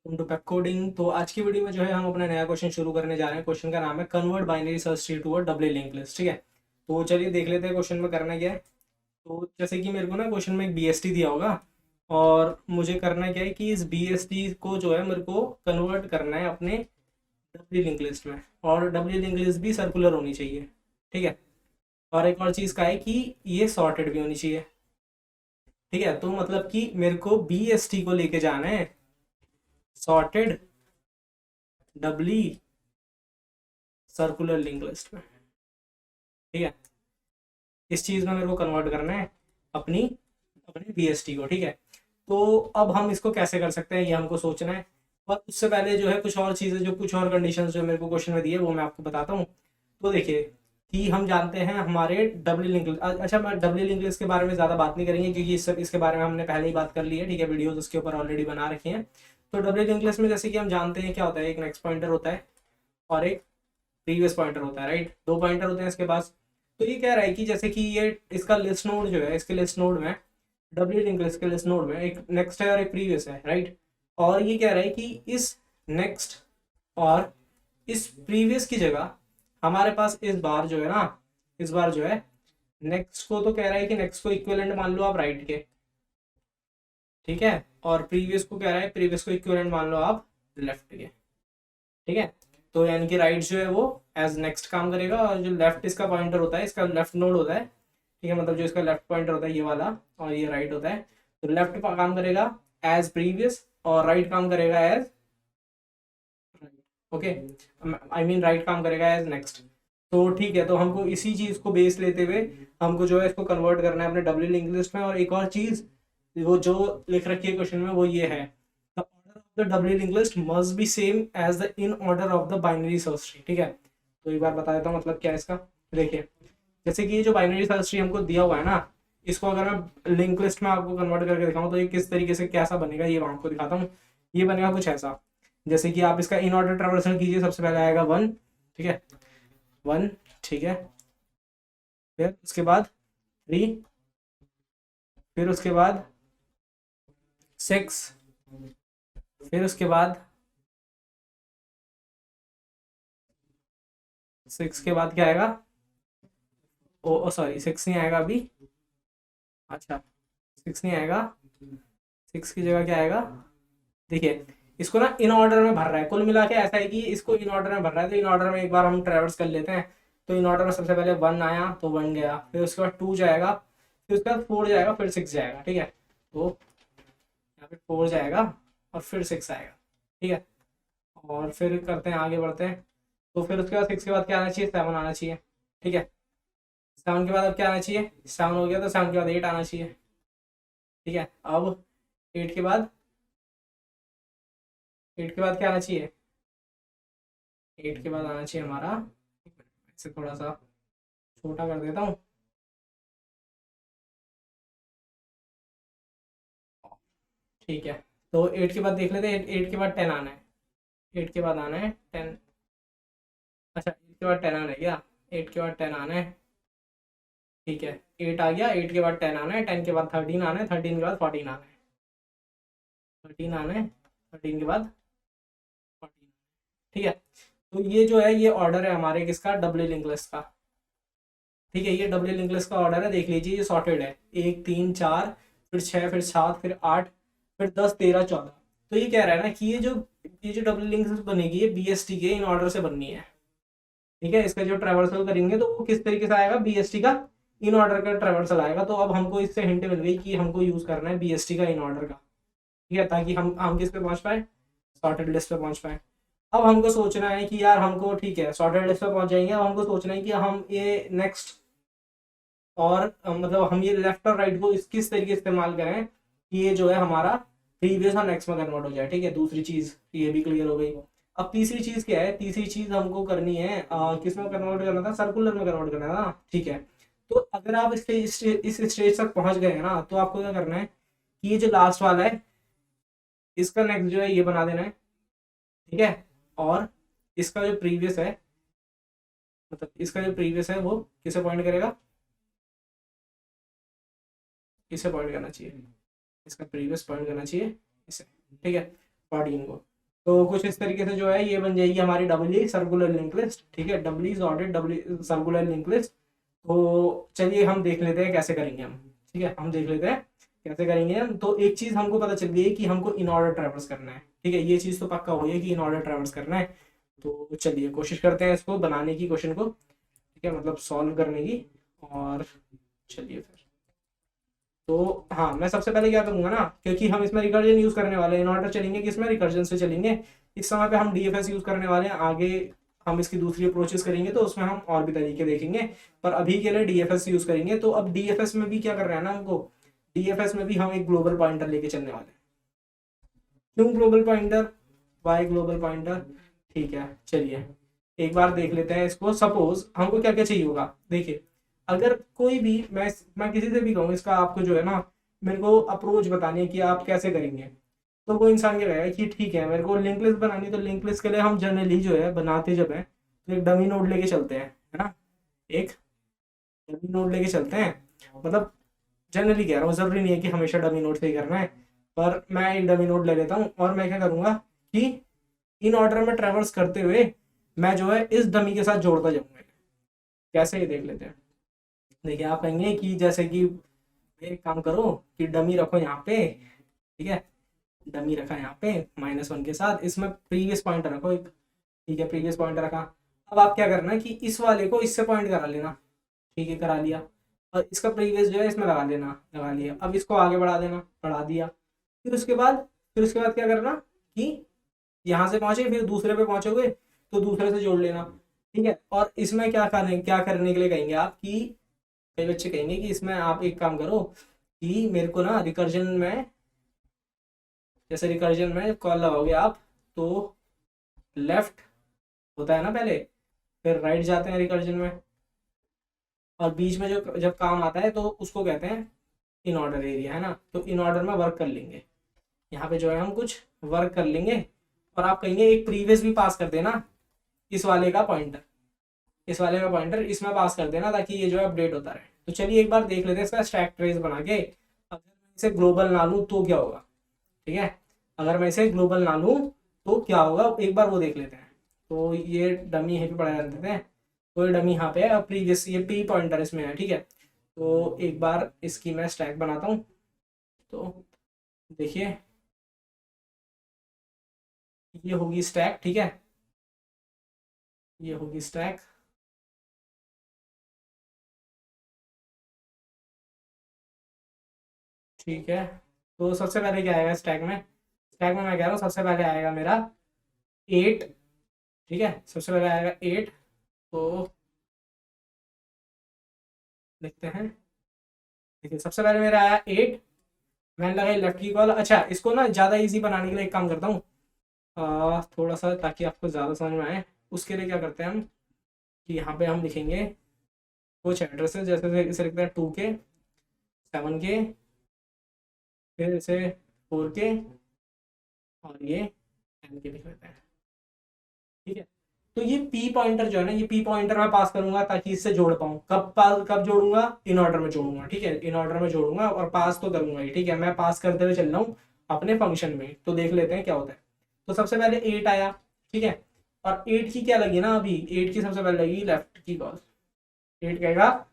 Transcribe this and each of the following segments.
To Pep coding. तो आज की वीडियो में जो है हम अपना नया क्वेश्चन शुरू करने जा रहे हैं। क्वेश्चन का नाम है convert binary search tree to a double link list. ठीक है, तो चलिए देख लेते हैं क्वेश्चन में करना क्या है। तो जैसे कि मेरे को ना क्वेश्चन में एक बीएसटी दिया होगा और मुझे करना क्या है कि इस बीएसटी को जो है मेरे को कन्वर्ट करना है अपने डब्ल्यू लिंक लिस्ट में, और डब्ल्यू लिंक लिस्ट भी सर्कुलर होनी चाहिए। ठीक है, और एक और चीज़ का है कि ये सॉर्टेड भी होनी चाहिए। ठीक है, तो मतलब कि मेरे को बीएसटी को लेके जाना है sorted doubly circular link list में। ठीक है, इस चीज़ में मेरे को कन्वर्ट करना है अपनी अपने बीएसटी को। ठीक है, तो अब हम इसको कैसे कर सकते हैं ये हमको सोचना है। और उससे पहले जो है कुछ और चीज़ें, जो कुछ और कंडीशंस जो मेरे को क्वेश्चन में दी है वो मैं आपको बताता हूँ। तो देखिए कि हम जानते हैं हमारे डब्ल्यू लिंक, अच्छा मैं डब्ल्यू लिंक लिस्ट के बारे में ज़्यादा बात नहीं करेंगे क्योंकि इसके बारे में हमने पहले ही बात कर ली है। ठीक है, वीडियोज उसके ऊपर ऑलरेडी बना रखी हैं। तो डब्ल्यू लिंक लिस्ट में जैसे कि हम जानते हैं क्या होता है, एक नेक्स्ट पॉइंटर होता है और एक प्रीवियस पॉइंटर होता है। राइट, दो पॉइंटर होते हैं इसके पास। तो ये कह रहा है कि जैसे कि ये इसका लिस्ट नोड जो है, इसके लिस्ट नोड में डब्ल्यू लिंक लिस्ट के लिस्ट नोड में एक नेक्स्ट है और एक प्रीवियस है। राइट, और ये कह रहा है कि इस नेक्स्ट और इस प्रीवियस की जगह हमारे पास इस बार जो है ना, इस बार जो है नेक्स्ट को, तो कह रहा है कि नेक्स्ट को इक्विवेलेंट मान लो आप राइट के। ठीक है, और प्रीवियस को कह रहा है प्रीवियस को इक्विवेलेंट मान लो आप लेफ्ट के। ठीक है, तो यानी कि राइट जो है वो एज नेक्स्ट काम करेगा और जो लेफ्ट इसका पॉइंटर होता है, इसका लेफ्ट नोड होता है। ठीक है, मतलब जो इसका लेफ्ट पॉइंटर होता है ये वाला, और ये राइट होता है। तो लेफ्ट काम करेगा एज प्रीवियस और राइट काम करेगा as, okay, I mean right काम करेगा एज नेक्स्ट। तो ठीक है, तो हमको इसी चीज को बेस लेते हुए हमको जो है इसको कन्वर्ट करना है अपने डब्ल्यू लिंक लिस्ट में। और एक और चीज वो जो लिख रखी है क्वेश्चन में वो ये है, the order of the W link list must be same as the in order of the binary search tree. ठीक है, तो एक बार बता देता हूँ मतलब क्या है इसका। देखिए जैसे कि ये जो बाइनरी सर्च ट्री हमको दिया हुआ है ना, इसको अगर मैं लिंक लिस्ट में आपको कन्वर्ट करके दिखाऊं तो ये किस तरीके से कैसा बनेगा ये मैं आपको दिखाता हूँ। ये बनेगा कुछ ऐसा, जैसे कि आप इसका इन ऑर्डर ट्रेवर्सल कीजिए। सबसे पहले आएगा वन, ठीक है, वन, ठीक है, फिर उसके बाद थ्री, फिर उसके बाद सिक्स, फिर उसके बाद सिक्स के बाद क्या आएगा, ओ सॉरी सिक्स नहीं आएगा अभी, अच्छा सिक्स नहीं आएगा, सिक्स की जगह क्या आएगा। देखिए इसको ना इन ऑर्डर में भर रहा है, कुल मिला के ऐसा है कि इसको इन ऑर्डर में भर रहा है। तो इन ऑर्डर में एक बार हम ट्रेवर्स कर लेते हैं। तो इन ऑर्डर में सबसे पहले वन आया तो वन गया, फिर उसके बाद टू जाएगा, फिर उसके बाद फोर जाएगा, फिर सिक्स जाएगा। ठीक है, तो यहाँ पे फोर जाएगा और फिर सिक्स आएगा। ठीक है, और फिर करते हैं आगे बढ़ते हैं। तो फिर उसके बाद सिक्स के बाद क्या आना चाहिए, सेवन आना चाहिए। ठीक है, सेवन के बाद अब क्या आना चाहिए, सेवन हो गया तो सेवन के बाद एट आना चाहिए। ठीक है, अब एट के बाद, एट के बाद क्या आना चाहिए, एट के बाद आना चाहिए हमारा, इसे थोड़ा सा छोटा कर देता हूँ। ठीक है, तो एट के बाद देख लेते हैं, एट के बाद टेन आना है, एट के बाद आना है टेन, अच्छा एट के बाद टेन आना है क्या, एट के बाद टेन आना है। ठीक है, एट आ गया, एट के बाद टेन आना है, टेन के बाद थर्टीन आना है, थर्टीन के बाद फोर्टीन आना है, थर्टीन आना है, थर्टीन के बाद फोर्टीन। ठीक है, तो ये जो है ये ऑर्डर है हमारे किसका, डब्ल्यू लिंक लिस्ट का। ठीक है, ये डब्ल्यू लिंक लिस्ट का ऑर्डर है, देख लीजिए ये सॉर्टेड है, एक तीन चार, फिर छः, फिर सात, फिर आठ, फिर दस, तेरह, चौदह। तो ये कह रहा है ना कि ये जो डब्ल्यू लिंक लिस्ट बनेगी ये बीएसटी के इन ऑर्डर से बननी है। ठीक है, इसका जो ट्रेवर्सल करेंगे तो वो किस तरीके से आएगा, बीएसटी का इन ऑर्डर का ट्रेवर्सल आएगा। तो अब हमको इससे हिंट मिल गई कि हमको यूज करना है बीएसटी का इन ऑर्डर का। ठीक है, ताकि हम किस पे पहुंच पाए, सॉर्टेड लिस्ट पे पहुंच पाए। अब हमको सोचना है कि यार हमको, ठीक है सॉर्टेड लिस्ट पे पहुंच जाएंगे, अब हमको सोचना है कि हम ये नेक्स्ट और मतलब हम ये लेफ्ट और राइट को किस तरीके से इस्तेमाल करें कि ये जो है हमारा प्रीवियस और नेक्स्ट में कन्वर्ट हो जाए। ठीक है, दूसरी चीज ये भी क्लियर हो गई। अब तीसरी चीज क्या है, तीसरी चीज हमको करनी है किस में कन्वर्ट करना था, सर्कुलर में कन्वर्ट करना था ना। ठीक है, तो अगर आप इस स्टेज तक पहुंच गए हैं ना, तो आपको क्या करना है कि ये जो लास्ट वाला है इसका नेक्स्ट जो है ये बना देना है। ठीक है, और इसका जो प्रीवियस है, मतलब इसका जो प्रीवियस है वो किसे पॉइंट करेगा, किसे पॉइंट करना चाहिए, इसका प्रीवियस पॉइंट करना चाहिए इसे। ठीक है, 14 को। तो कुछ इस तरीके से जो है ये बन जाएगी हमारी डबली सर्कुलर लिंक लिस्ट। ठीक है, डबली सॉर्टेड डबली सर्कुलर लिंक लिस्ट। तो चलिए हम देख लेते हैं कैसे करेंगे हम। ठीक है, हम देख लेते हैं कैसे करेंगे हम। तो एक चीज हमको पता चल गई है कि हमको इन ऑर्डर ट्रैवर्स करना है। ठीक है, ये चीज तो पक्का हो गई कि इन ऑर्डर ट्रैवर्स करना है। तो चलिए कोशिश करते हैं इसको बनाने की, क्वेश्चन को। ठीक है, मतलब सॉल्व करने की। और चलिए फिर, तो हाँ, मैं सबसे पहले क्या करूंगा ना, क्योंकि हम इसमें रिकर्जन यूज करने वाले हैं, इन ऑर्डर चलेंगे कि इसमें रिकर्जन से चलेंगे। इस समय पे हम डीएफएस यूज करने वाले हैं, आगे हम इसकी दूसरी अप्रोचेस करेंगे तो उसमें हम और भी तरीके देखेंगे। पर अभी के लिए डीएफएस यूज करेंगे। तो अब डीएफएस में भी क्या कर रहे हैं ना हमको, डीएफएस में भी हम एक ग्लोबल पॉइंटर लेके चलने वाले हैं। क्यों global pointer, why global pointer? ठीक है, चलिए एक बार देख लेते हैं इसको। सपोज हमको क्या क्या चाहिए होगा, देखिए अगर कोई भी मैं किसी से भी कहूँ इसका आपको जो है ना, मेरे को अप्रोच बतानी है कि आप कैसे करेंगे। तो वो इंसान क्या कहेगा कि ठीक है मेरे को लिंक लिस्ट बनानी, तो लिंक लिस्ट के लिए हम जनरली जो है बनाते जब है तो एक डमी नोड लेके चलते हैं, है ना। एक डमी नोड लेके चलते हैं, मतलब जनरली कह रहा हूँ, जरूरी नहीं है कि हमेशा डमी नोड से ही करना है। पर मैं एक डमी नोड ले लेता हूँ और मैं क्या करूंगा कि इन ऑर्डर में ट्रेवर्स करते हुए मैं जो है इस डमी के साथ जोड़ता जाऊंगा। कैसे, ही देख लेते हैं। देखिए आप कहेंगे कि जैसे कि एक काम करो कि डमी रखो यहाँ पे। ठीक है, डमी रखा यहाँ पे -1 के साथ, इसमें प्रीवियस पॉइंटर रखो एक। ठीक है, प्रीवियस पॉइंटर रखा। अब आप क्या करना कि इस वाले को इससे पॉइंट करा लेना। ठीक है, करा लिया। और इसका प्रीवियस जो है इसमें लगा देना, लगा लिया। अब इसको आगे बढ़ा देना, बढ़ा दिया। फिर उसके बाद क्या करना कि यहाँ से पहुंचे फिर दूसरे पे पहुंचोगे तो दूसरे से जोड़ लेना। ठीक है, और इसमें क्या करने के लिए कहेंगे आप कि कई बच्चे कहेंगे कि इसमें आप एक काम करो कि मेरे को ना रिकर्जन में, जैसे रिकर्जन में कॉल लगाओगे आप तो लेफ्ट होता है ना पहले, फिर राइट जाते हैं रिकर्जन में, और बीच में जो जब काम आता है तो उसको कहते हैं इन ऑर्डर एरिया, है ना। तो इन ऑर्डर में वर्क कर लेंगे, यहाँ पे जो है हम कुछ वर्क कर लेंगे। और आप कहेंगे एक प्रीवियस भी पास कर देना, इस वाले का पॉइंटर, इस वाले का पॉइंटर इसमें पास कर देना ताकि ये जो है अपडेट होता रहे। तो चलिए एक बार देख लेते हैं इसका स्टैक ट्रेस बना के। अगर मैं इसे ग्लोबल ना लूँ तो क्या होगा। ठीक है, अगर मैं इसे ग्लोबल ना लूँ तो क्या होगा, एक बार वो देख लेते हैं। तो ये डमी यहीं पे पढ़ा रहते हैं, तो ये डमी यहाँ पे है, प्रीवियस ये पी पॉइंटर इसमें है। ठीक है, तो एक बार इसकी मैं स्टैक बनाता हूँ। तो देखिए ये होगी स्टैक। ठीक है, ये होगी स्टैक। ठीक है, तो सबसे पहले क्या आएगा स्टैक में, स्टैक में मैं कह रहा हूँ सबसे पहले आएगा मेरा 8। ठीक है, सबसे पहले आएगा 8। तो देखते हैं, देखिए सबसे पहले मेरा आया 8। मैंने लगाई लेफ्ट की कॉल। अच्छा, इसको ना ज़्यादा इजी बनाने के लिए एक काम करता हूँ, थोड़ा सा ताकि आपको ज़्यादा समझ में आए। उसके लिए क्या करते हैं हम कि यहाँ पे हम लिखेंगे कुछ एड्रेसेस, जैसे इसे लिखते हैं 2K, 7K, फिर इसे 4K, और ये 10K लिख लेते हैं। ठीक है, तो ये पी पॉइंटर जो है ना, ये पी पॉइंटर मैं पास करूंगा ताकि इससे जोड़ पाऊँ। कब जोड़ूंगा, इन ऑर्डर में जोड़ूंगा। ठीक है, इन ऑर्डर में जोड़ूंगा और पास तो करूंगा ही। ठीक है, मैं पास करते हुए चल रहा हूँ अपने फंक्शन में। तो देख लेते हैं क्या होता है। तो सबसे पहले 8 आया। ठीक है, और 8 की क्या लगी ना, अभी 8 की सबसे पहले लगी लेफ्ट की कॉल। 8 कहेगा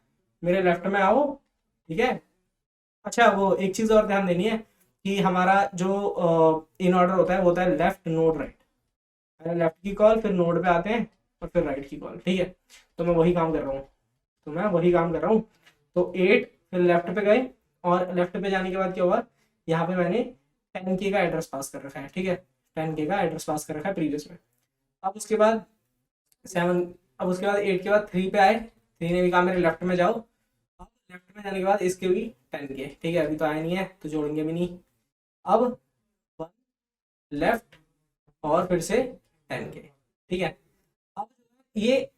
मेरे लेफ्ट में आओ। ठीक है, अच्छा वो एक चीज और ध्यान देनी है कि हमारा जो इन ऑर्डर होता है लेफ्ट नोड राइट। पहले लेफ्ट की कॉल, फिर नोड पे आते हैं, और फिर राइट की कॉल। ठीक है, तो मैं वही काम कर रहा हूँ। तो 8 फिर लेफ्ट पे गए, और लेफ्ट पे जाने के बाद क्या हुआ, यहाँ पे मैंने 10K का एड्रेस पास कर रखा है। ठीक है, 10K का एड्रेस पास कर रखा है प्रीवियस में। अब उसके बाद 7, अब उसके बाद 8 के बाद 3 पे आए। 3 ने भी कहा मेरे लेफ्ट में जाओ। अब लेफ्ट में जाने के बाद इसके भी 10K। ठीक है, अभी तो आया नहीं है तो जोड़ेंगे भी नहीं। अब लेफ्ट और फिर से 10K। ठीक है, अब ये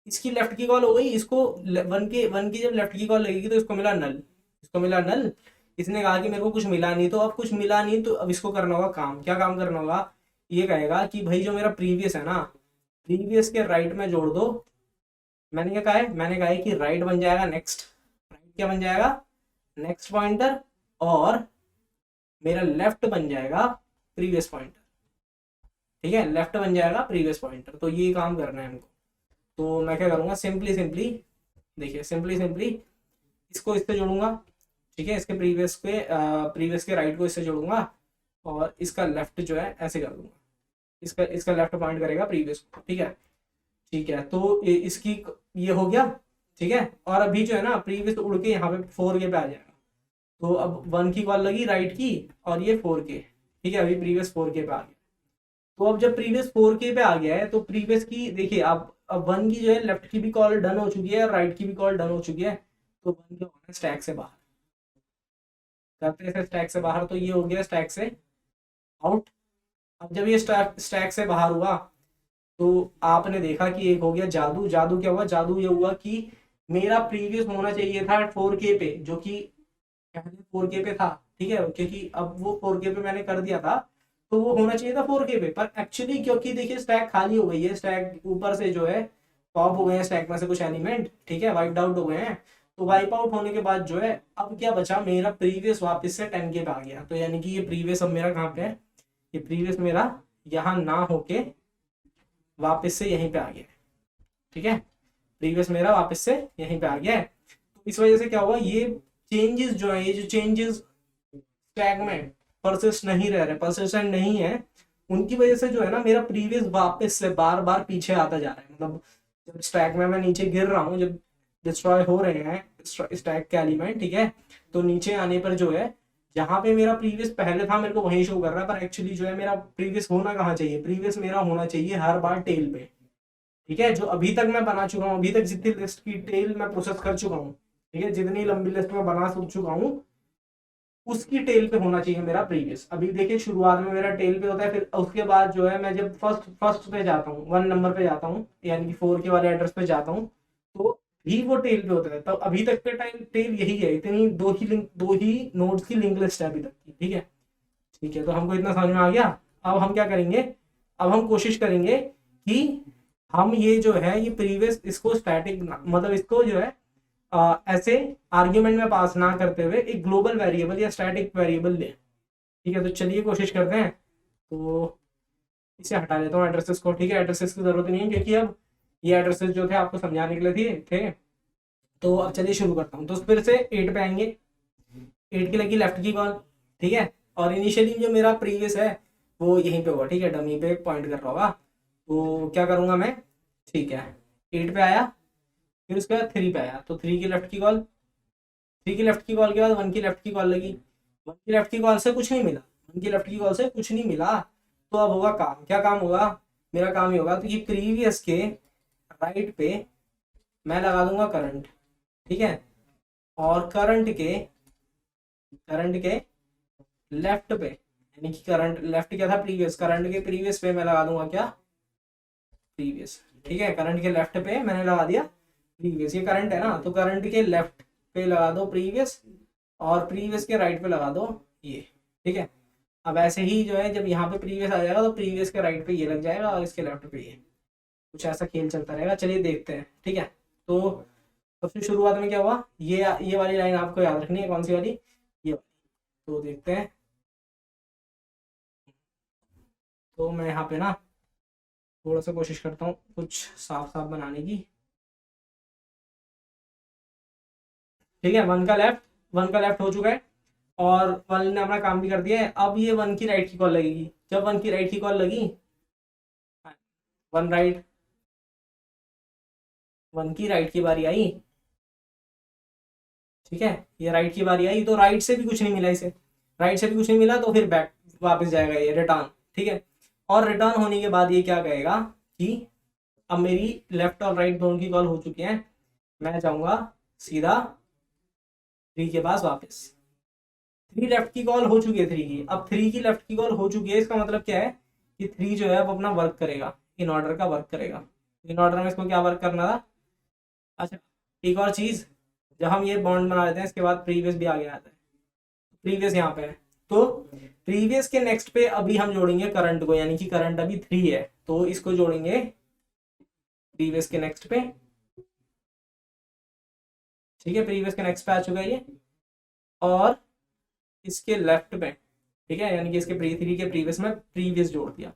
इसकी लेफ्ट की कॉल हो गई, इसको 1 की जब लेफ्ट की कॉल लगेगी तो इसको मिला नल, इसको मिला नल। इसने कहा कि मेरे को कुछ मिला नहीं, तो अब कुछ मिला नहीं तो अब इसको करना होगा काम। क्या काम करना होगा, ये कहेगा कि भाई जो मेरा प्रीवियस है ना, प्रीवियस के राइट में जोड़ दो। मैंने क्या कहा है, मैंने कहा है कि राइट बन जाएगा नेक्स्ट, राइट क्या बन जाएगा, नेक्स्ट पॉइंटर, और मेरा लेफ्ट बन जाएगा प्रीवियस पॉइंटर। ठीक है, लेफ्ट बन जाएगा प्रीवियस पॉइंटर। तो ये काम करना है हमको। तो मैं क्या करूँगा, सिंपली सिंपली देखिए, सिंपली सिंपली इसको इससे जोड़ूंगा, ठीक है, इसके प्रीवियस के राइट को इससे जोड़ूंगा, और इसका लेफ्ट जो है ऐसे कर दूंगा, इसका इसका लेफ्ट पॉइंट करेगा प्रीवियस को, ठीक है। ठीक है, तो इसकी ये हो गया, ठीक है। और अभी जो है ना प्रीवियस उड़ के यहाँ पे 4K पे आ जाएगा। तो अब 1 की कॉल लगी राइट की, और ये 4K, ठीक है, अभी प्रीवियस 4K पे आ गया। तो अब जब प्रीवियस 4K पे आ गया है तो प्रीवियस की देखिए, अब 1 की जो है लेफ्ट की भी कॉल डन हो चुकी है और राइट की भी कॉल डन हो चुकी है। तो 1 क्या होना है, स्टैक से बाहर करते हैं, स्टैक से बाहर। तो ये हो गया स्टैक से आउट। अब जब ये स्टैक से बाहर हुआ तो आपने देखा कि एक हो गया जादू। जादू क्या हुआ, जादू ये हुआ कि मेरा प्रीवियस होना चाहिए था 4K पे, जो कि पहले 4K पे था, ठीक है, क्योंकि अब वो 4K पे मैंने कर दिया था, तो वो होना चाहिए था 4K पे। पर एक्चुअली क्योंकि देखिए स्टैक खाली हो गई है, स्टैक ऊपर से जो है पॉप हो गए हैं, स्टैक में से कुछ एलिमेंट, ठीक है, वाइप आउट हो गए हैं। तो वाइप आउट होने के बाद जो है अब क्या बचा, मेरा प्रीवियस वापस से 10K पे आ गया। तो यानी कि ये प्रीवियस अब मेरा कहाँ पे है, ये प्रीवियस मेरा यहाँ ना होके वापस से यहीं पे आ गया, ठीक है, प्रीवियस मेरा वापस से यहीं पे आ गया है। तो इस वजह से क्या हुआ, ये चेंजेस जो है, ये जो चेंजेस स्टैक में परसिस्ट नहीं रह रहे, परसिस्टेंट नहीं है, उनकी वजह से जो है ना मेरा प्रीवियस वापस से बार बार पीछे आता जा रहा है। मतलब जब स्टैक में मैं नीचे गिर रहा हूँ, जब डिस्ट्रॉय हो रहे हैं स्टैक के एलिमेंट, ठीक है, तो नीचे आने पर जो है जहां पे मेरा प्रीवियस पहले था मेरे को वहीं शो कर रहा है, पर एक्चुअली जो है मेरा प्रीवियस होना कहाँ चाहिए, प्रीवियस मेरा होना चाहिए हर बार टेल पे, ठीक है, जो अभी तक मैं बना चुका हूँ, अभी तक जितनी लिस्ट की टेल मैं प्रोसेस कर चुका हूँ, ठीक है, जितनी लंबी लिस्ट में बना चुका हूँ, उसकी टेल पे होना चाहिए मेरा प्रीवियस। अभी देखिए शुरुआत में मेरा टेल पे होता है, फिर उसके बाद जो है मैं जब फर्स्ट पे जाता हूँ, 1 नंबर पे जाता हूँ, यानी कि 4K वाले एड्रेस पे जाता हूँ, तो भी वो टेल पे होता है। तो अभी तक के टाइम टेल यही है, इतनी दो ही नोड्स की लिंक लिस्ट है अभी तक की, ठीक है। ठीक है, तो हमको इतना समझ में आ गया। अब हम क्या करेंगे, अब हम कोशिश करेंगे कि हम ये जो है ये प्रीवियस इसको स्टैटिक, मतलब इसको जो है ऐसे आर्ग्यूमेंट में पास ना करते हुए एक ग्लोबल वेरिएबल या स्टैटिक वेरिएबल ले, ठीक है। तो चलिए कोशिश करते हैं। तो इसे हटा लेता हूँ एड्रेसेस को, ठीक है, एड्रेसेस की जरूरत नहीं है क्योंकि अब ये एड्रेसेस जो थे आपको समझाने के लिए थे। तो अब चलिए शुरू करता हूँ। तो फिर से 8 पे आएंगे, 8 की लगी लेफ्ट की कॉल, ठीक है, और इनिशियली जो मेरा प्रीवियस है वो यहीं पे होगा, ठीक है, डमी पे पॉइंट कर रहा होगा। तो क्या करूंगा मैं, ठीक है, 8 पे आया, फिर उसके बाद 3 पे आया, तो 3 की लेफ्ट की कॉल, 3 की लेफ्ट की कॉल के बाद 1 की लेफ्ट की कॉल लगी, 1 की लेफ्ट की कॉल से कुछ नहीं मिला, 1 की लेफ्ट की कॉल से कुछ नहीं मिला। तो अब होगा काम, क्या काम होगा, मेरा काम ही होगा तो ये प्रीवियस के राइट पे मैं लगा दूंगा करंट, ठीक है, और करंट के लेफ्ट पे, यानी कि करंट लेफ्ट क्या था प्रीवियस, करंट के प्रीवियस पे मैं लगा दूंगा क्या, प्रीवियस, ठीक है, करंट के लेफ्ट पे मैंने लगा दिया प्रीवियस। ये करंट है ना, तो करंट के लेफ्ट पे लगा दो प्रीवियस, और प्रीवियस के राइट पे लगा दो ये, ठीक है। अब ऐसे ही जो है जब यहाँ पे प्रीवियस आ जाएगा तो प्रीवियस के राइट पे ये लग जाएगा और इसके लेफ्ट पे ये, कुछ ऐसा खेल चलता रहेगा। चलिए देखते हैं, ठीक है। तो सबसे शुरुआत में क्या हुआ, ये वाली लाइन आपको याद रखनी है, कौन सी वाली, ये वाली। तो देखते हैं। तो मैं यहाँ पे ना थोड़ा सा कोशिश करता हूँ कुछ साफ साफ बनाने की, ठीक है। 1 का लेफ्ट हो चुका है, और 1 ने अपना काम भी कर दिया है। अब ये 1 की राइट की कॉल लगेगी, जब 1 की राइट की कॉल लगी, 1 राइट, 1 की राइट की बारी आई, ठीक है, ये राइट की बारी आई, तो राइट से भी कुछ नहीं मिला इसे, राइट से भी कुछ नहीं मिला, तो फिर बैक वापस जाएगा ये रिटर्न, ठीक है। और रिटर्न होने के बाद ये क्या कहेगा कि अब मेरी लेफ्ट और राइट दोनों की कॉल हो चुकी है, मैं जाऊंगा सीधा 3 के पास वापस। 3 लेफ्ट की कॉल हो चुकी है, 3 की, अब 3 की लेफ्ट की कॉल हो चुकी है, इसका मतलब क्या है कि 3 जो है अब अपना वर्क करेगा, इन ऑर्डर का वर्क करेगा। इन ऑर्डर में इसको क्या वर्क करना था, अच्छा, एक और चीज, जब हम ये बॉन्ड बना लेते हैं इसके बाद प्रीवियस भी आगे आता है, प्रीवियस यहाँ पे है, तो प्रीवियस के नेक्स्ट पे अभी हम जोड़ेंगे करंट को, यानी कि करंट अभी 3 है, तो इसको जोड़ेंगे प्रीवियस के नेक्स्ट पे, ठीक है, प्रीवियस के नेक्स्ट पे आ चुका है ये, और इसके लेफ्ट पे, ठीक है, यानी कि इसके 3 के प्रीवियस में प्रीवियस जोड़ दिया।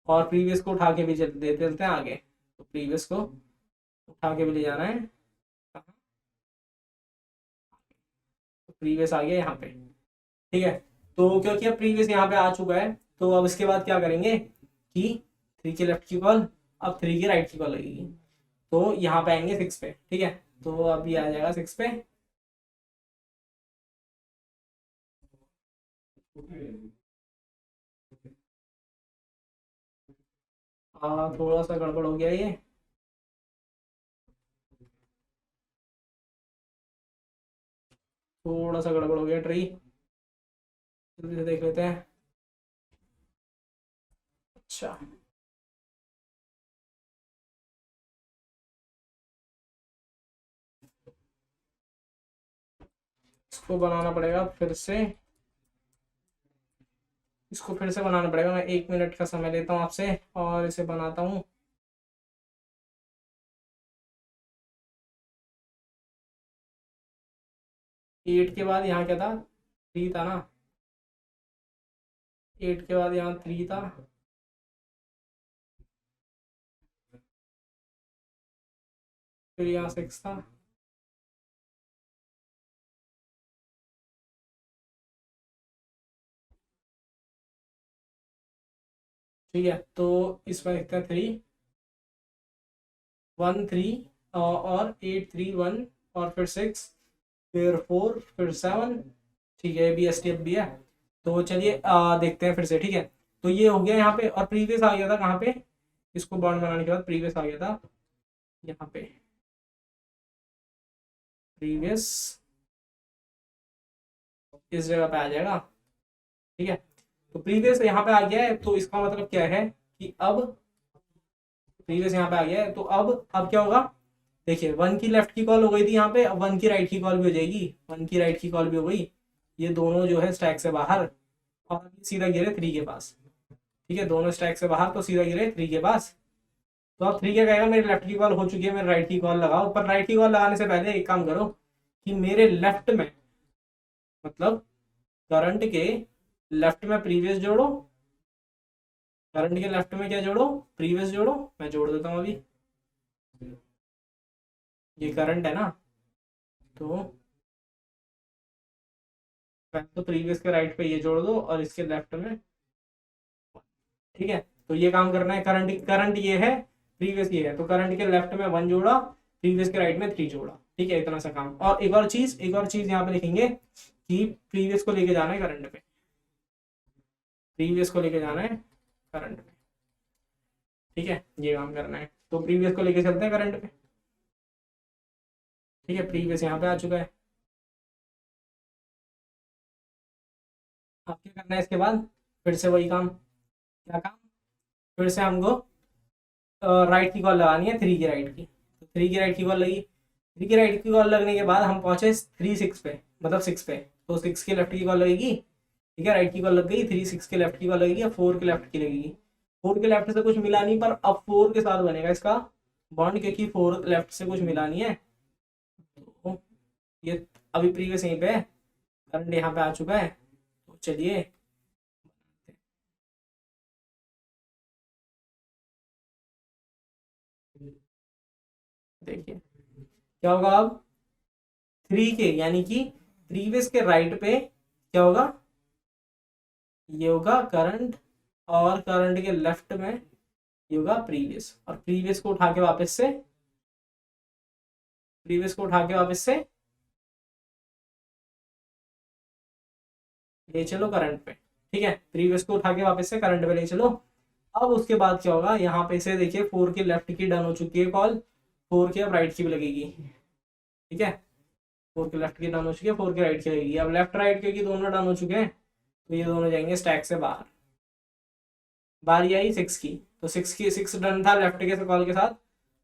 और प्रीवियस को उठा के भी दे देते हैं आगे। तो प्रीवियस को उठा के भी ले जाना है, तो प्रीवियस आ गया यहाँ पे। ठीक है, तो क्योंकि अब प्रीवियस यहाँ पे आ चुका है, तो अब इसके बाद क्या करेंगे कि 3 के लेफ्ट की कॉल, अब 3 के राइट की कॉल लगेगी, तो यहाँ पे आएंगे 6 पे। ठीक है, तो अब ये आ जाएगा 6 पे। थोड़ा सा गड़बड़ हो गया ये। थोड़ा सा गड़बड़ हो गया ट्री, जल्दी से देख लेते हैं। अच्छा, इसको बनाना पड़ेगा फिर से, इसको फिर से बनाना पड़ेगा। मैं 1 मिनट का समय लेता हूँ आपसे और इसे बनाता हूँ। एट के बाद यहाँ क्या था, 3 था ना। 8 के बाद यहाँ 3 था, फिर यहाँ 6 था, ठीक है। तो इसमें लिखते हैं 3 1 3 और 8 3 1 और फिर 6 फिर 4 फिर 7। ठीक है, बी एस टी एफ भी है। तो चलिए देखते हैं फिर से। ठीक है, तो ये हो गया यहाँ पे, और प्रीवियस आ गया था कहाँ पे, इसको बॉन्ड बनाने के बाद प्रीवियस आ गया था यहाँ पे। प्रीवियस इस जगह पे आ जाएगा। ठीक है, तो प्रीवियस यहाँ पे आ गया है, तो इसका मतलब क्या है कि अब प्रीवियस यहाँ पे आ गया है, तो अब क्या होगा, देखिए 1 की लेफ्ट की कॉल हो गई थी यहाँ पे, अब 1 की राइट की कॉल भी हो जाएगी। 1 की राइट की कॉल भी हो गई, ये दोनों जो है स्टैक से बाहर, और सीधा गिरे 3 के पास। ठीक है, दोनों स्टैक से बाहर, तो सीधा गिरे 3 के पास। तो अब 3 क्या कहेगा, मेरी लेफ्ट की कॉल हो चुकी है, मेरे राइट की कॉल लगाओ। पर राइट की कॉल लगाने से पहले एक काम करो कि मेरे लेफ्ट में, मतलब करंट के लेफ्ट में प्रीवियस जोड़ो, करंट के लेफ्ट में क्या जोड़ो, प्रीवियस जोड़ो। मैं जोड़ देता हूँ अभी, ये करंट है ना, तो पहले तो प्रीवियस के राइट पे ये जोड़ दो और इसके लेफ्ट में। ठीक है, तो ये काम करना है। करंट करंट ये है, प्रीवियस ये है, तो करंट के लेफ्ट में 1 जोड़ा, प्रीवियस के राइट में 3 जोड़ा। ठीक है, इतना सा काम। और एक और चीज यहाँ पे लिखेंगे कि प्रीवियस को लेके जाना है करंट पे, प्रीवियस को लेके जाना है करंट पे। ठीक है, ये काम करना है, तो प्रीवियस को लेके चलते हैं करंट पे। ठीक है, प्रीवियस यहाँ पे आ चुका है। अब क्या करना है इसके बाद, फिर से वही काम। क्या काम, फिर से हमको राइट की कॉल लगानी है 3 की राइट की। तो 3 की राइट की कॉल लगी, 3 की राइट की कॉल लगने के बाद हम पहुंचे 3 6 पे, मतलब 6 पे। तो 6 के लेफ्ट की कॉल लगेगी। ठीक है, राइट की कॉल लग गई, 3 6 के लेफ्ट की कॉल लगेगी, और 4 के लेफ्ट की लगेगी। 4 के लेफ्ट से कुछ मिला नहीं, पर अब 4 के साथ बनेगा इसका बॉन्ड, क्योंकि 4 लेफ्ट से कुछ मिला नहीं है। तो ये अभी प्रीवियस यहीं पे है, करंट यहाँ पे आ चुका है। तो चलिए, देखिए क्या होगा अब, 3 के यानी कि प्रीवियस के राइट पे क्या होगा, ये होगा करंट, और करंट के लेफ्ट में ये होगा प्रीवियस, और प्रीवियस को उठा के वापस से, प्रीवियस को उठा के वापस से ले चलो करंट पे। ठीक है, प्रीवियस को उठा के वापस से करंट पे ले चलो। अब उसके बाद क्या होगा, यहाँ पे से देखिए 4 के लेफ्ट की डन हो चुकी है कॉल, 4 के अब राइट की भी लगेगी। ठीक है, 4 के लेफ्ट की डन हो चुकी है, 4 के राइट की लगेगी। अब लेफ्ट राइट क्योंकि दोनों डन हो चुके हैं, तो ये दोनों जाएंगे स्टैक से बाहर। बारी आई 6 की, तो 6 की 6 डन था लेफ्ट के कॉल के साथ।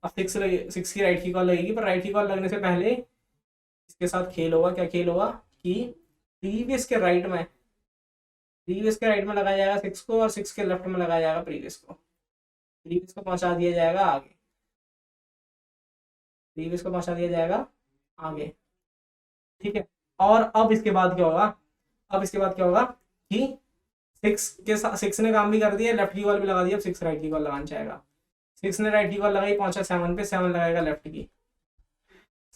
अब 6 की राइट की कॉल लगेगी, पर राइट की कॉल लगने से पहले इसके साथ खेल होगा। क्या खेल होगा कि प्रीवियस के राइट में, प्रीवियस के राइट में लगाया जाएगा 6 को, और 6 के लेफ्ट में लगाया जाएगा प्रीवियस को। प्रीवियस को पहुंचा दिया जाएगा आगे, प्रीवियस को पहुंचा दिया जाएगा आगे। ठीक है, और अब इसके बाद क्या होगा, अब इसके बाद क्या होगा कि सिक्स ने काम भी कर दिया, लेफ्ट की कॉल भी लगा दी, अब सिक्स राइट की कॉल लगाना चाहेगा। सिक्स ने राइट की कॉल लगाई, पहुंचा सेवन पे, सेवन लगाएगा लेफ्ट की।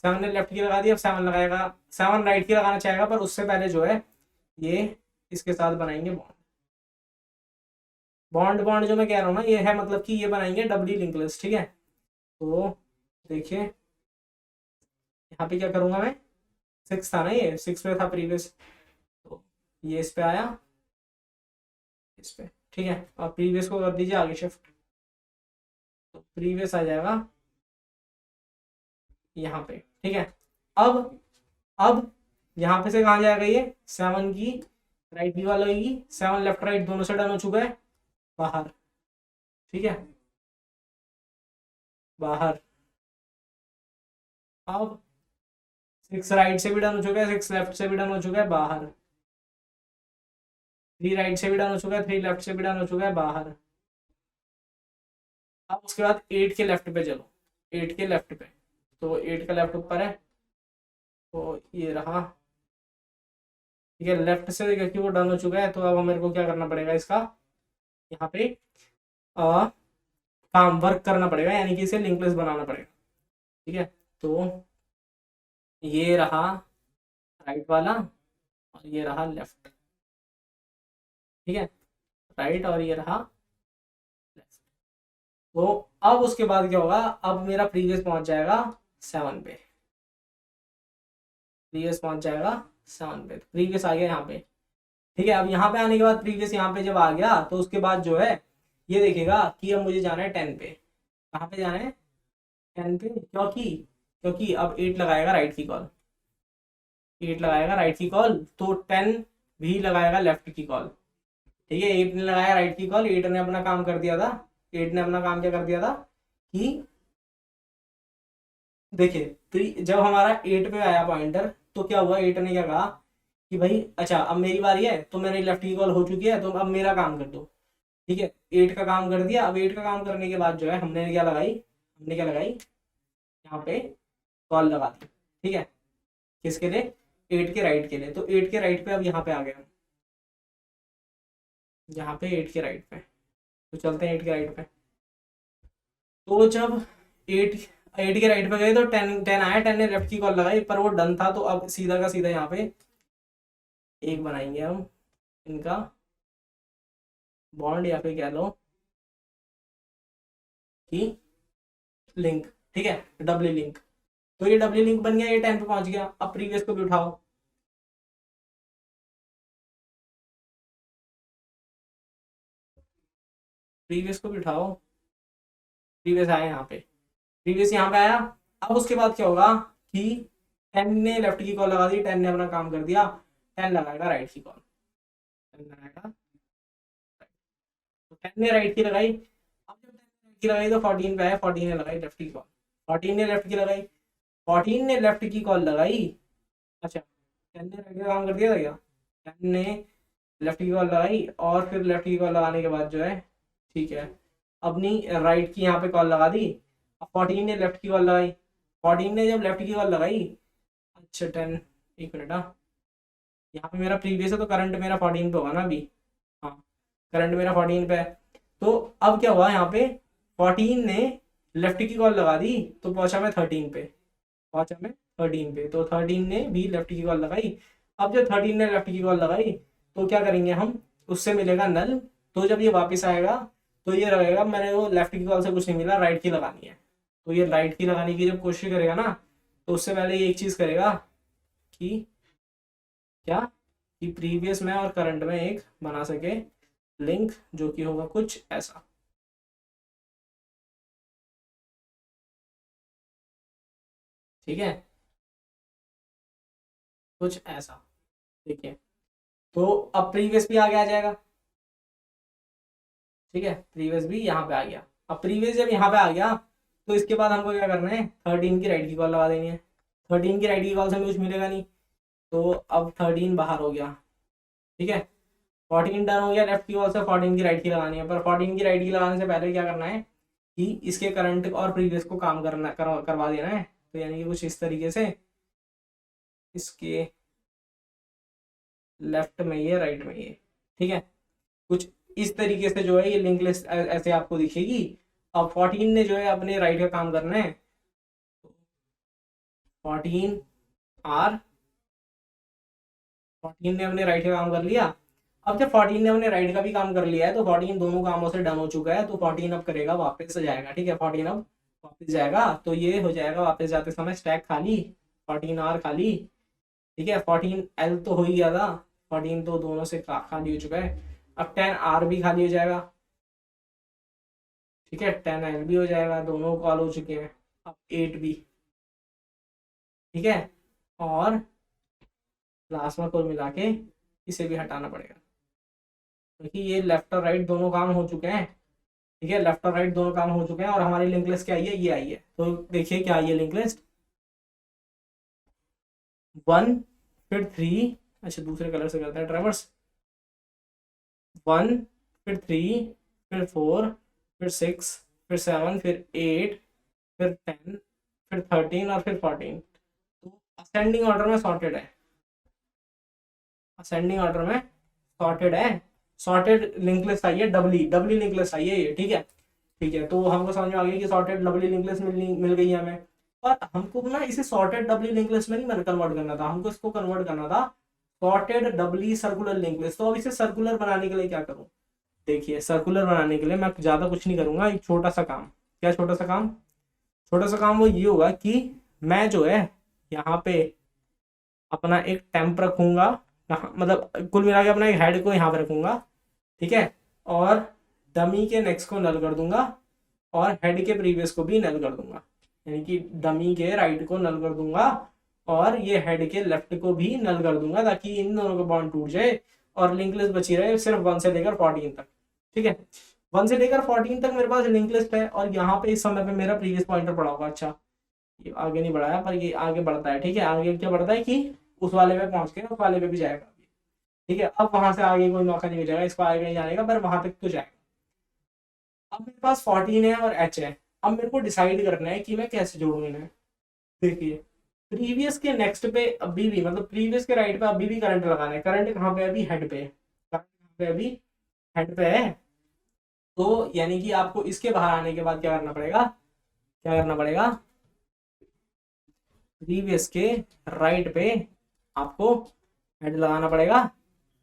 सेवन ने लेफ्ट की लगा दी, अब सेवन लगाएगा, सेवन राइट की लगाना चाहेगा, पर उससे पहले जो है ये इसके साथ बनाएंगे बॉन्ड। बॉन्ड बॉन्ड जो मैं कह रहा हूँ ना, ये है मतलब कि ये बनाएंगे डबली लिंक लिस्ट, ठीक है। तो देखिए यहाँ पे क्या करूंगा मैं, सिक्स था ना, ये सिक्स पे था प्रीवियस, तो ये इस पे आया, इस पे, ठीक है। अब प्रीवियस को कर दीजिए आगे शिफ्ट, तो प्रीवियस आ जाएगा यहाँ पे, ठीक है। अब यहाँ पे से कहाँ जाएगा, ये सेवन की राइट की कॉल लगेगी, सेवन लेफ्ट राइट दोनों से डन हो चुका है, बाहर, ठीक है, बाहर। अब सिक्स राइट से भी डन हो चुका है, सिक्स लेफ्ट से भी डन हो चुका है, बाहर। थ्री राइट से भी डन हो चुका है, थ्री लेफ्ट से भी डन हो चुका है, बाहर। अब उसके बाद एट के लेफ्ट पे चलो, एट के लेफ्ट पे, तो एट का लेफ्ट ऊपर है, तो ये रहा, ठीक है। लेफ्ट से क्योंकि वो डन हो चुका है, तो अब मेरे को क्या करना पड़ेगा, इसका यहाँ पे आ, काम वर्क करना पड़ेगा, यानी कि इसे लिंक लिस्ट बनाना पड़ेगा, ठीक है। तो ये रहा राइट वाला और ये रहा लेफ्ट, ठीक है, राइट और ये रहा लेफ्ट। तो अब उसके बाद क्या होगा, अब मेरा प्रीवियस पहुंच जाएगा सेवन पे, प्रीवियस पहुंच जाएगा सेवन पे, प्रीवियस आ गया यहाँ पे, ठीक है। अब यहाँ पे आने के बाद प्रीवियस यहाँ पे जब आ गया, तो उसके बाद जो है ये देखेगा कि अब मुझे जाना है टेन पे। कहाँ पे जाना है, टेन पे, क्योंकि अब एट लगाएगा राइट की कॉल, एट लगाएगा राइट की कॉल, तो टेन भी लगाएगा लेफ्ट की कॉल, ठीक है। एट ने लगाया राइट की कॉल, एट ने अपना काम कर दिया था, एट ने अपना काम क्या कर दिया था कि देखिए जब हमारा एट पे आया पॉइंटर, तो क्या हुआ, एट ने क्या कहा कि भाई अच्छा अब मेरी बारी है, तो मेरी लेफ्ट की कॉल हो चुकी है, तो अब मेरा काम कर दो, ठीक है। एट का काम कर दिया, अब एट का काम करने के बाद जो है हमने क्या लगाई यहाँ पे कॉल लगा दी, ठीक है। किसके लिए, एट के राइट के लिए, तो एट के राइट पे अब यहाँ पे आ गया, यहाँ पे एट के राइट पे, तो चलते हैं एट के राइट पे। तो जब एट एट के राइट पे गए, तो टेन टेन आया, टेन ने लेफ्ट की कॉल लगाई, पर वो डन था, तो अब सीधा का सीधा यहाँ पे एक बनाएंगे हम इनका बॉन्ड, या फिर कह लो कि लिंक, ठीक है, डबली लिंक। तो ये डबली लिंक बन गया, ये टेन पे पहुंच गया। अब प्रीवियस को भी उठाओ, प्रीवियस को भी उठाओ, प्रीवियस आया यहाँ पे, प्रीवियस यहाँ पे आया। अब उसके बाद क्या होगा कि टेन ने लेफ्ट की कॉल लगा दी, टेन ने अपना काम कर दिया, टेन लगाएगा राइट की कॉल, टेन लगाएगा, तो टेन ने राइट की लगाई। अब जब टेन ने राइट की लगाई, तो फोर्टीन पे आया, फोर्टीन ने लगाई लेफ्ट की कॉल, फोर्टीन ने लेफ्ट की लगाई, फोर्टीन ने लेफ्ट की कॉल लगाई, अच्छा टेन ने राइट का काम कर दिया था क्या, टेन ने लेफ्ट की कॉल लगाई, और फिर लेफ्ट की कॉल लगाने के बाद जो है, ठीक है, अपनी राइट की यहाँ पे कॉल लगा दी। अब फोर्टीन ने लेफ्ट की कॉल लगाई, फोर्टीन ने जब लेफ्ट की कॉल लगाई, अच्छा टेन, एक मिनट, हाँ, यहाँ पे मेरा प्रीवियस है, तो करंट मेरा फोर्टीन पे होगा ना अभी, हाँ, करंट मेरा फोर्टीन पे है। तो अब क्या हुआ यहाँ पे, फोर्टीन ने लेफ्ट की कॉल लगा दी, तो पहुंचा मैं थर्टीन पे, पहुंचा मैं थर्टीन पे, तो थर्टीन ने भी लेफ्ट की कॉल लगाई। अब जब थर्टीन ने लेफ्ट की कॉल लगाई, तो क्या करेंगे हम, उससे मिलेगा नल, तो जब ये वापस आएगा, तो ये रहेगा मैंने वो लेफ्ट की कॉल से कुछ नहीं मिला, राइट की लगानी है, तो ये राइट की लगाने की जब कोशिश करेगा ना, तो उससे पहले ये एक चीज करेगा कि क्या, कि प्रीवियस में और करंट में एक बना सके लिंक, जो कि होगा कुछ ऐसा, ठीक है, कुछ ऐसा, देखिए। तो अब प्रीवियस भी आगे आ जाएगा, ठीक है, प्रीवियस भी यहाँ पे आ गया। अब प्रीवियस जब यहाँ पे आ गया, तो इसके बाद हमको क्या करना है, थर्टीन की राइट की कॉल लगा देनी है, थर्टीन की राइट की कॉल से हमें कुछ मिलेगा नहीं, तो अब थर्टीन बाहर हो गया, ठीक है। फोर्टीन डन हो गया, लेफ्ट की कॉल से फोर्टीन की राइट की लगानी है, पर फोर्टीन की राइट की लगाने से पहले क्या करना है कि इसके करंट और प्रीवियस को काम करवा देना है, तो यानी कि कुछ इस तरीके से, इसके लेफ्ट में ये, राइट में ये, ठीक है। कुछ इस तरीके से जो है ये लिंक लिस्ट ऐसे आपको दिखेगी। अब 14 ने जो है अपने राइट का काम करना है, 14 आर 14 ने अपने राइट का काम कर लिया। अब जब 14 ने अपने राइट का भी काम कर लिया है तो 14 दोनों कामों से डन हो चुका है, तो 14 अब करेगा वापस जाएगा। ठीक है, 14 अब वापस जाएगा, तो ये हो जाएगा वापस जाते समय स्टैक खाली, 14 आर खाली। ठीक है, 14 एल तो हो ही गया था, 14 तो दोनों से खाली हो चुका है। अब 10 आर भी खाली हो जाएगा। ठीक है, 10 एल भी हो जाएगा, दोनों कॉल हो चुके हैं। अब 8 भी। ठीक है, और लास्ट में कुल मिला के इसे भी हटाना पड़ेगा, क्योंकि ये लेफ्ट और राइट दोनों काम हो चुके हैं। ठीक है, लेफ्ट और राइट दोनों काम हो चुके हैं, और हमारी लिंक लिस्ट क्या आई है, ये आई है। तो देखिए क्या आई है लिंक लिस्ट, 1 फिर 3, अच्छा दूसरे कलर से करते हैं ट्रेवर्स, 1 फिर 3 फिर 4 फिर 6 फिर 7 फिर 8 फिर 10 फिर 13 और फिर 14। तो असेंडिंग ऑर्डर में सॉर्टेड है, असेंडिंग ऑर्डर में सॉर्टेड है, सॉर्टेड लिंक लिस्ट आई है, डबली डबली लिंक लिस्ट आई है ये। ठीक है, ठीक है, तो हमको समझ में आ गया कि सॉर्टेड डबली लिंक लिस्ट मिल गई है हमें। पर हमको ना इसे सॉर्टेड डबली लिंक लिस्ट में नहीं कन्वर्ट करना था, हमको इसको कन्वर्ट करना था सॉर्टेड डबली सर्कुलर लिंक लिस्ट। तो अब इसे सर्कुलर बनाने के लिए क्या करूं, देखिए सर्कुलर बनाने के लिए मैं ज्यादा कुछ नहीं करूंगा, एक छोटा सा काम। क्या छोटा सा काम, छोटा सा काम वो ये होगा कि मैं जो है यहाँ पे अपना एक टेम्प रखूंगा, मतलब कुल मिला के अपना एक हेड को यहाँ पे रखूंगा। ठीक है, और डमी के नेक्स्ट को नल कर दूंगा, और हेड के प्रीवियस को भी नल कर दूंगा, यानी कि डमी के राइट को नल कर दूंगा और ये हेड के लेफ्ट को भी नल कर दूंगा, ताकि इन दोनों का बॉन्ड टूट जाए और लिंक लिस्ट बची रहे सिर्फ 1 से लेकर 14 तक। ठीक है, 1 से लेकर 14 तक मेरे पास लिंक लिस्ट है, और यहाँ पे इस समय पे मेरा प्रीवियस पॉइंटर पड़ा होगा। अच्छा ये आगे नहीं बढ़ाया, पर ये आगे बढ़ता है। ठीक है, आगे क्या बढ़ता है कि उस वाले पे पहुंच के उस वाले पे भी जाएगा। ठीक है, अब वहां से आगे कोई मौका नहीं मिलेगा इसको आगे नहीं जाने का, पर वहां तक तो जाएगा। अब मेरे पास 14 है और एच है, अब मेरे को डिसाइड करना है कि मैं कैसे जोड़ूँ इन्हें। देखिए प्रीवियस के नेक्स्ट पे अभी भी, मतलब प्रीवियस के राइट पे अभी भी करंट लगाना है। करंट कहाँ पे, अभी हेड पे, करंट कहाँ पे, अभी हेड पे है। तो यानी कि आपको इसके बाहर आने के बाद क्या करना पड़ेगा, क्या करना पड़ेगा, प्रीवियस के राइट पे आपको हेड लगाना पड़ेगा,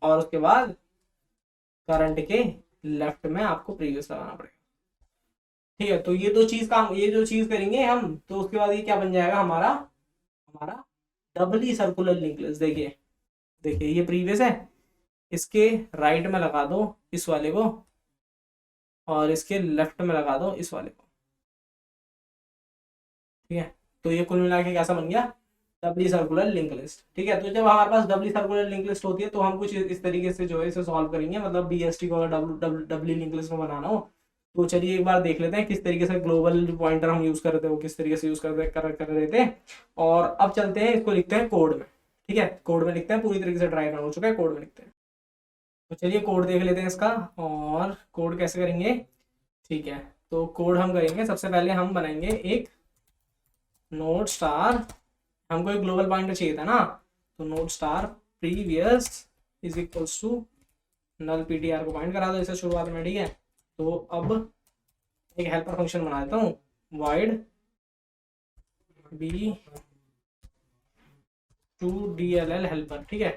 और उसके बाद करंट के लेफ्ट में आपको प्रीवियस लगाना पड़ेगा। ठीक है, तो ये दो चीज काम, ये जो चीज करेंगे हम, तो उसके बाद ये क्या बन जाएगा हमारा, हमारा डबली सर्कुलर लिंक लिस्ट। देखिए देखिए ये प्रीवियस है, इसके राइट में लगा दो इस वाले को, और इसके लेफ्ट में लगा दो इस वाले को। ठीक है, तो ये कुल मिला के कैसा बन गया, डबली सर्कुलर लिंक लिस्ट। ठीक है, तो जब हमारे पास डबली सर्कुलर लिंक लिस्ट होती है तो हम कुछ इस तरीके से जो है इसे सॉल्व करेंगे, मतलब बीएसटी को अगर डबली लिंक लिस्ट में बनाना हो तो चलिए एक बार देख लेते हैं किस तरीके से ग्लोबल पॉइंटर हम यूज कर रहे थे, वो किस तरीके से यूज कर रहे थे। और अब चलते हैं इसको लिखते हैं कोड में। ठीक है, कोड में लिखते हैं, पूरी तरीके से ड्राई रन हो चुका है, कोड में लिखते हैं। तो चलिए कोड देख लेते हैं इसका, और कोड कैसे करेंगे। ठीक है, तो कोड हम करेंगे, सबसे पहले हम बनाएंगे एक नोड स्टार, हमको एक ग्लोबल पॉइंटर चाहिए था ना, तो node star previous is equals to null PTR को पॉइंट करा दो इसे शुरुआत में। ठीक है, तो अब एक हेल्पर फंक्शन बना देता हूँ, void B to dll helper. ठीक है,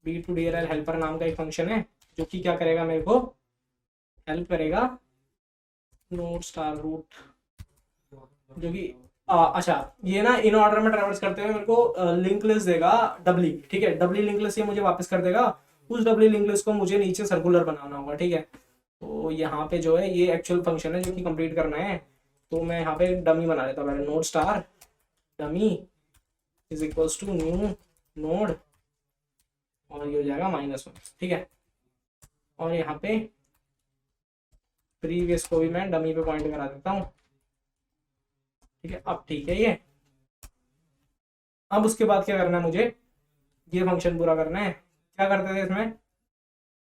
बी टू dll हेल्पर नाम का एक फंक्शन है जो कि क्या करेगा, मेरे को हेल्प करेगा नोड स्टार रूट, जो कि अच्छा ये ना इन ऑर्डर में ट्रेवर्स करते हुए मेरे को लिंक लिस्ट देगा डबली। ठीक है, डबली लिंक लिस्ट ये मुझे वापस कर देगा, उस डबली लिंक लिस्ट को मुझे नीचे सर्कुलर बनाना होगा। ठीक है, तो यहाँ पे जो है ये एक्चुअल फंक्शन है जो कि कंप्लीट करना है, तो मैं यहाँ पे डमी बना लेता हूँ, node star dummy is equals to new node, और ये हो जाएगा -1। ठीक है, और यहाँ पे प्रीवियस को भी मैं डमी पे पॉइंट करा देता हूँ। ठीक है, अब ठीक है ये, अब उसके बाद क्या करना है, मुझे ये फंक्शन पूरा करना है। क्या करते थे इसमें,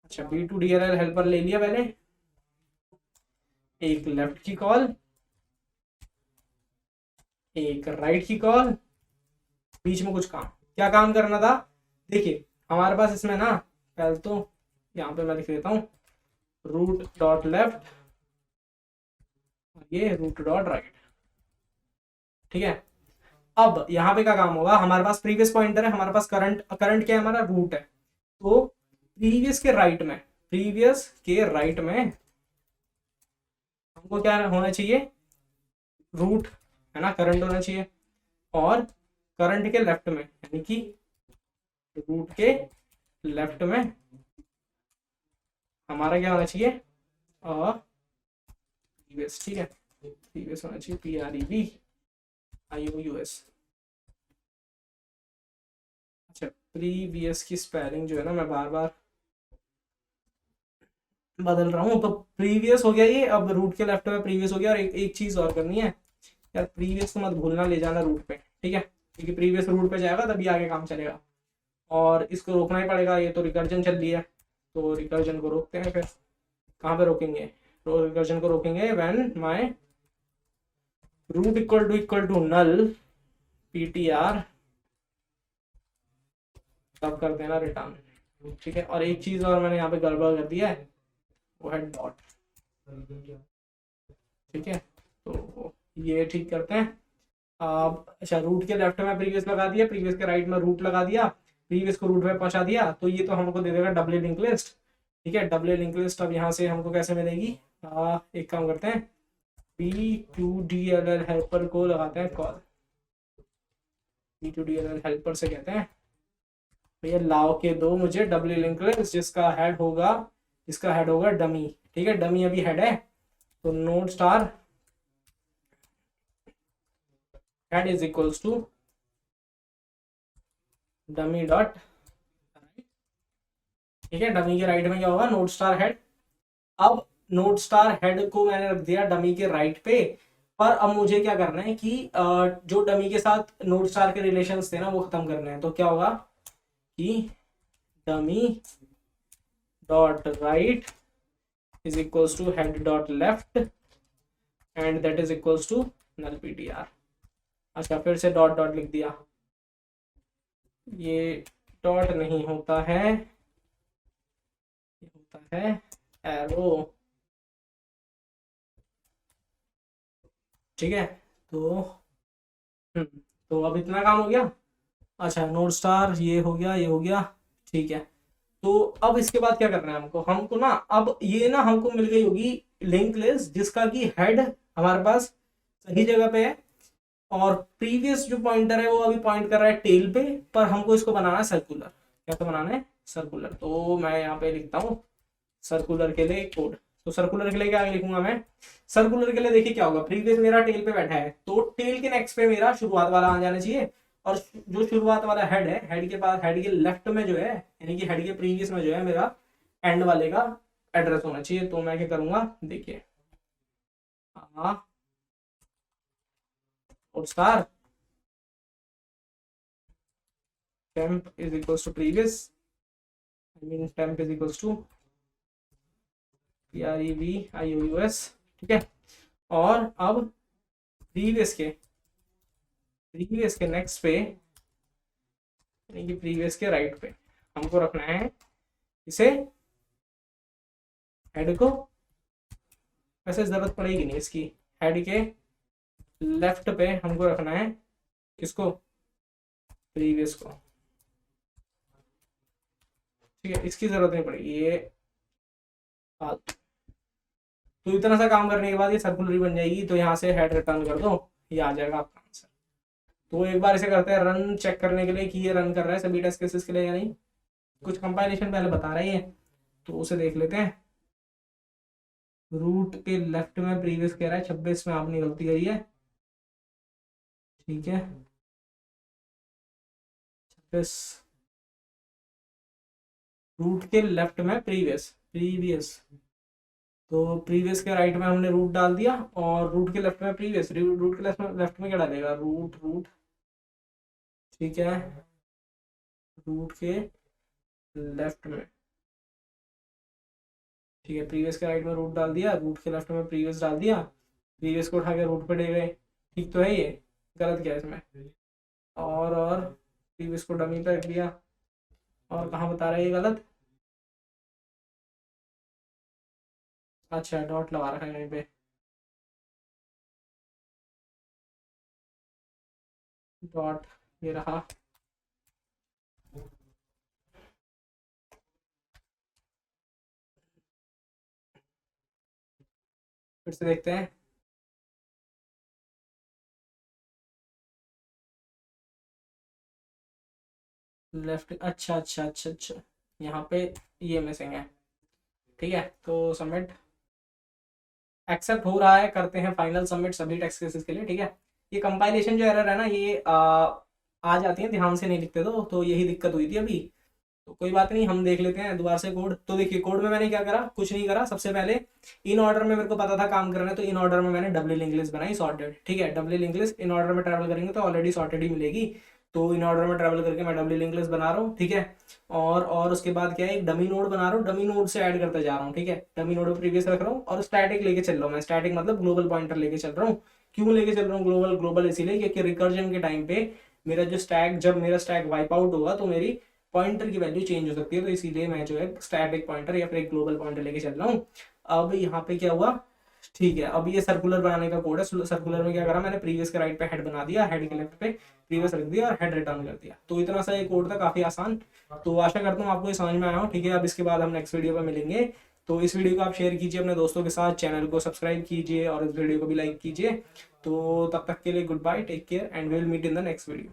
अच्छा बी टू dll हेल्पर ले लिया पहले, एक लेफ्ट की कॉल, एक राइट की कॉल, बीच में कुछ काम। क्या काम करना था, देखिए हमारे पास इसमें ना पहले तो यहाँ पे मैं लिख देता हूँ रूट डॉट लेफ्ट, ये रूट डॉट राइट। ठीक है, अब यहाँ पे क्या काम होगा, हमारे पास प्रीवियस पॉइंटर है, हमारे पास करंट, करंट क्या है हमारा, रूट है। तो प्रीवियस के राइट में, प्रीवियस के राइट में हमको क्या होना चाहिए, रूट है ना, करंट होना चाहिए। और करंट के लेफ्ट में यानी कि रूट के लेफ्ट में हमारा क्या होना चाहिए, प्रीवियस। ठीक है, प्रीवियस होना चाहिए, PREVIOUS। अच्छा, प्रीवियस की स्पेलिंग जो है ना मैं बार बार बदल रहा हूँ। तो प्रीवियस हो गया ये, अब रूट के लेफ्ट में प्रीवियस हो गया। और एक चीज और करनी है यार, प्रीवियस को मत भूलना ले जाना रूट पे, ठीक है, क्योंकि प्रीवियस रूट पे जाएगा तभी आगे काम चलेगा। और इसको रोकना ही पड़ेगा, ये तो रिकर्जन चल रही है, तो रिकर्जन को रोकते हैं। फिर कहाँ पे रोकेंगे, तो रिकर्जन को रोकेंगे when my root equal to null PTR, तब कर देना रिटर्न। ठीक है, और एक चीज और मैंने यहाँ पे गड़बड़ कर दिया है, वो है डॉट। ठीक है, तो ये ठीक करते हैं। अब अच्छा, रूट के लेफ्ट में प्रीवियस लगा दिया, प्रीवियस के राइट में रूट लगा दिया, प्रीवियस को रूट में पहुंचा दिया, तो ये तो हमको दे देगा डब्ल्यू लिंक लिस्ट। ठीक है, डब्ल्यू लिंक लिस्ट अब यहाँ से हमको कैसे मिलेगी, एक काम करते हैं, P2DLL हेल्पर को लगाते हैं कॉल। P2DLL हेल्पर से कहते हैं भैया लाओ के दो मुझे डब्ल्यू लिंक लिस्ट जिसका हेड होगा डमी। ठीक है, डमी अभी हेड है, तो node star head is equals to dummy dot. ठीक है, डमी के राइट में क्या होगा, नोड स्टार हेड। अब नोड स्टार हेड को मैंने रख दिया डमी के राइट पे, पर अब मुझे क्या करना है कि जो डमी के साथ नोड स्टार के रिलेशंस थे ना वो खत्म करने हैं। तो क्या होगा कि dummy dot right is equals to head dot left and that is equals to null PTR। अच्छा, फिर से डॉट डॉट लिख दिया, ये डॉट नहीं होता है, ये होता है एरो। ठीक है, तो तो अब इतना काम हो गया। अच्छा, नोड स्टार ये हो गया, ये हो गया। ठीक है, तो अब इसके बाद क्या करना है हमको, ना अब ये ना हमको मिल गई होगी लिंक लिस्ट जिसका कि हेड हमारे पास सही जगह पे है, और प्रीवियस जो पॉइंटर है वो अभी पॉइंट कर रहा है टेल पे, पर हमको इसको बनाना है सर्कुलर। क्या तो बनाना है, सर्कुलर। तो मैं यहाँ पे लिखता हूँ सर्कुलर के लिए कोड। तो सर्कुलर के लिए क्या लिखूंगा मैं, सर्कुलर के लिए देखिए क्या होगा, प्रीवियस मेरा टेल पे बैठा है, तो टेल के नेक्स्ट पे मेरा शुरुआत वाला आ जाना चाहिए। और जो शुरुआत वाला हेड है, हेड के पास, हेड के लेफ्ट में जो है, यानी कि हेड के प्रीवियस में जो है मेरा एंड वाले का एड्रेस होना चाहिए। तो मैं क्या करूंगा, देखिए, हाँ, और star temp is equals to previous, I mean temp is equals to PREVIOUS। ठीक है, और अब प्रीवियस के नेक्स्ट पे यानी कि प्रीवियस के राइट पे हमको रखना है इसे, हेड को, वैसे जरूरत पड़ेगी नहीं इसकी, हेड के लेफ्ट पे हमको रखना है किसको, प्रीवियस को। ठीक है, इसकी जरूरत नहीं पड़ेगी, ये तो इतना सा काम करने के बाद ये सर्कुलर बन जाएगी। तो यहाँ से हेड रिटर्न कर दो, ये आ जाएगा आपका आंसर। तो एक बार इसे करते हैं रन, चेक करने के लिए कि ये रन कर रहा है सभी टेस्ट केसेस के लिए या नहीं। कुछ कंपाइलेशन पहले बता रही है, तो उसे देख लेते हैं। रूट के लेफ्ट में प्रीवियस कह रहा है, 26 में आपने गलती करी है। ठीक है, 26 रूट के लेफ्ट में प्रीवियस, तो प्रीवियस के राइट में हमने रूट डाल दिया, और रूट के लेफ्ट में प्रीवियस, रूट के लेफ्ट में क्या डालेगा, रूट रूट। ठीक है, रूट के लेफ्ट में, ठीक है, प्रीवियस के राइट में रूट डाल दिया, रूट के लेफ्ट में प्रीवियस डाल दिया, प्रीवियस को उठा के रूट पे दे गए। ठीक तो है, ये गलत क्या है इसमें, और प्रीवियस को डमी पे रख दिया, और कहाँ बता रहा है ये गलत, अच्छा डॉट लगा रखा है कहीं पे, डॉट, ये रहा। फिर से देखते हैं। लेफ्ट, अच्छा अच्छा अच्छा अच्छा, यहाँ पे ये मिसिंग है। ठीक है, तो सबमिट, एक्सेप्ट हो रहा है, करते हैं फाइनल सबमिट सभी टेक्स्ट केसेस के लिए। ठीक है, ये कंपाइलेशन जो एरर है ना, ये आ जाती है, ध्यान से नहीं लिखते तो यही दिक्कत हुई थी अभी। तो कोई बात नहीं, हम देख लेते हैं दोबारा से कोड। तो देखिए कोड में मैंने क्या करा, कुछ नहीं करा। सबसे पहले इन ऑर्डर में मेरे को पता था काम करना है, तो इन ऑर्डर में मैंने डबल इंग्लिश बनाई सॉर्टेड। ठीक है, डबल इंग्लिश इन ऑर्डर में ट्रैवल करेंगे तो ऑलरेडी सॉर्टेड ही मिलेगी। तो इन ऑर्डर में ट्रैवल करके मैं डबल इंग्लिश बना रहा हूँ। ठीक है, और उसके बाद क्या है, एक डमी नोड बना रहा हूँ, डमी नोड से ऐड करते जा रहा हूँ। ठीक है, डमी नोड प्रीवियस रख रहा हूँ और स्टैटिक लेके चल रहा हूँ मैं। स्टैटिक मतलब ग्लोबल पॉइंटर लेके चल रहा हूँ। क्यों लेके चल रहा हूँ ग्लोबल, ग्लोबल इसीलिए क्योंकि रिकर्जन के टाइम पे मेरा जो स्टैक, जब मेरा स्टैक वाइप आउट होगा तो मेरी पॉइंटर की वैल्यू चेंज हो सकती है। तो इसीलिए मैं जो है स्टैटिक पॉइंटर या फिर एक ग्लोबल पॉइंटर लेके चल रहा हूँ। अब यहाँ पे क्या हुआ, ठीक है, अब ये सर्कुलर बनाने का कोड है। सर्कुलर में क्या करा मैंने, प्रीवियस के राइट पे हेड बना दिया, हेड के लेफ्ट पे प्रीवियस रख दिया और हेड रिटर्न कर दिया। तो इतना सा ये कोड था, काफी आसान। तो आशा करता हूँ आपको ये समझ में आया हो। ठीक है, अब इसके बाद हम नेक्स्ट वीडियो में मिलेंगे। तो इस वीडियो को आप शेयर कीजिए अपने दोस्तों के साथ, चैनल को सब्सक्राइब कीजिए और इस वीडियो को भी लाइक कीजिए। तो तब तक के लिए good bye, take care and will meet in the next video.